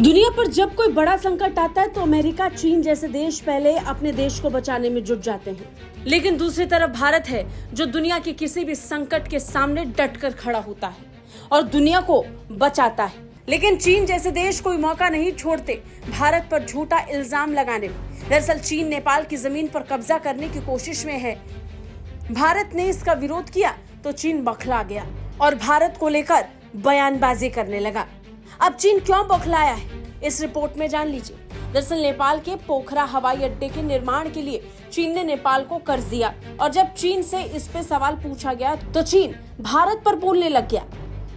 दुनिया पर जब कोई बड़ा संकट आता है तो अमेरिका, चीन जैसे देश पहले अपने देश को बचाने में जुट जाते हैं। लेकिन दूसरी तरफ भारत है जो दुनिया के किसी भी संकट के सामने डटकर खड़ा होता है और दुनिया को बचाता है। लेकिन चीन जैसे देश कोई मौका नहीं छोड़ते भारत पर झूठा इल्जाम लगाने में। दरअसल चीन नेपाल की जमीन पर कब्जा करने की कोशिश में है। भारत ने इसका विरोध किया तो चीन बौखला गया और भारत को लेकर बयानबाजी करने लगा। अब चीन क्यों बौखलाया है, इस रिपोर्ट में जान लीजिए। दरअसल नेपाल के पोखरा हवाई अड्डे के निर्माण के लिए चीन ने नेपाल को कर्ज दिया और जब चीन से इस पे सवाल पूछा गया तो चीन भारत पर बोलने लग गया।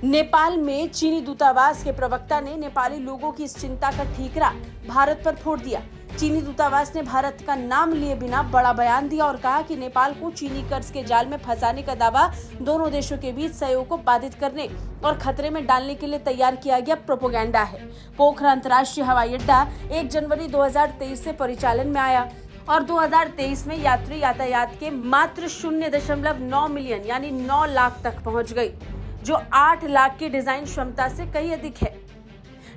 नेपाल में चीनी दूतावास के प्रवक्ता ने नेपाली लोगों की इस चिंता का ठीकरा भारत पर फोड़ दिया। चीनी दूतावास ने भारत का नाम लिए बिना बड़ा बयान दिया और कहा कि नेपाल को चीनी कर्ज के जाल में फंसाने का दावा दोनों देशों के बीच सहयोग को बाधित करने और खतरे में डालने के लिए तैयार किया गया प्रोपेगेंडा है। पोखरा अंतर्राष्ट्रीय हवाई अड्डा 1 जनवरी 2023 से परिचालन में आया और 2023 में यात्री यातायात के मात्र 0.9 मिलियन यानी 9 लाख तक पहुंच गई, जो 8 लाख की डिजाइन क्षमता से कहीं अधिक है।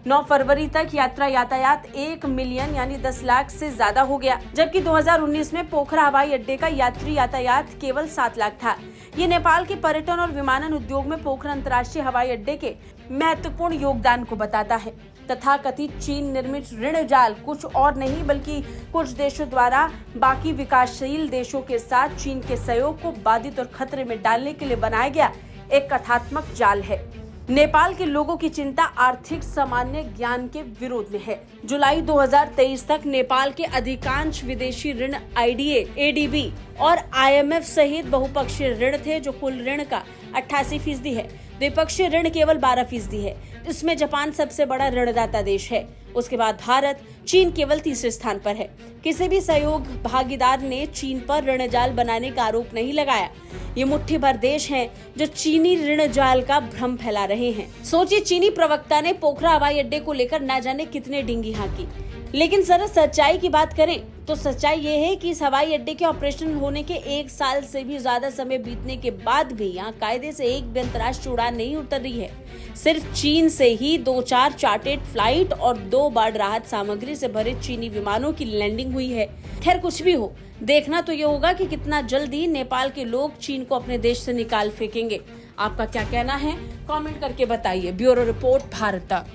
9 फरवरी तक यात्रा यातायात 1 मिलियन यानी 10 लाख से ज्यादा हो गया, जबकि 2019 में पोखरा हवाई अड्डे का यात्री यातायात केवल 7 लाख था। ये नेपाल के पर्यटन और विमानन उद्योग में पोखरा अंतर्राष्ट्रीय हवाई अड्डे के महत्वपूर्ण योगदान को बताता है। तथाकथित चीन निर्मित ऋण जाल कुछ और नहीं बल्कि कुछ देशों द्वारा बाकी विकासशील देशों के साथ चीन के सहयोग को बाधित और खतरे में डालने के लिए बनाया गया एक कथात्मक जाल है। नेपाल के लोगों की चिंता आर्थिक सामान्य ज्ञान के विरोध में है। जुलाई 2023 तक नेपाल के अधिकांश विदेशी ऋण आईडीए, एडीबी और आईएमएफ सहित बहुपक्षीय ऋण थे, जो कुल ऋण का 88% है। द्विपक्षीय ऋण केवल 12% है। इसमें जापान सबसे बड़ा ऋणदाता देश है। उसके बाद भारत, चीन केवल तीसरे स्थान पर है। किसी भी सहयोग भागीदार ने चीन पर ऋण जाल बनाने का आरोप नहीं लगाया। ये मुट्ठी भर देश हैं जो चीनी ऋण जाल का भ्रम फैला रहे हैं। सोचिए, चीनी प्रवक्ता ने पोखरा हवाई अड्डे को लेकर न जाने कितने डिंगी हाँकी, लेकिन सर सच्चाई की बात करें तो सच्चाई ये है कि इस हवाई अड्डे के ऑपरेशन होने के 1 साल से भी ज्यादा समय बीतने के बाद भी यहाँ कायदे से एक भी अंतर्राष्ट्रीय उड़ान नहीं उतर रही है। सिर्फ चीन से ही 2-4 चार्टर्ड फ्लाइट और 2 बार राहत सामग्री से भरे चीनी विमानों की लैंडिंग हुई है। खैर, कुछ भी हो, देखना तो ये होगा कि कितना जल्दी नेपाल के लोग चीन को अपने देश से निकाल फेंकेंगे। आपका क्या कहना है, कमेंट करके बताइए। ब्यूरो रिपोर्ट, भारत तक।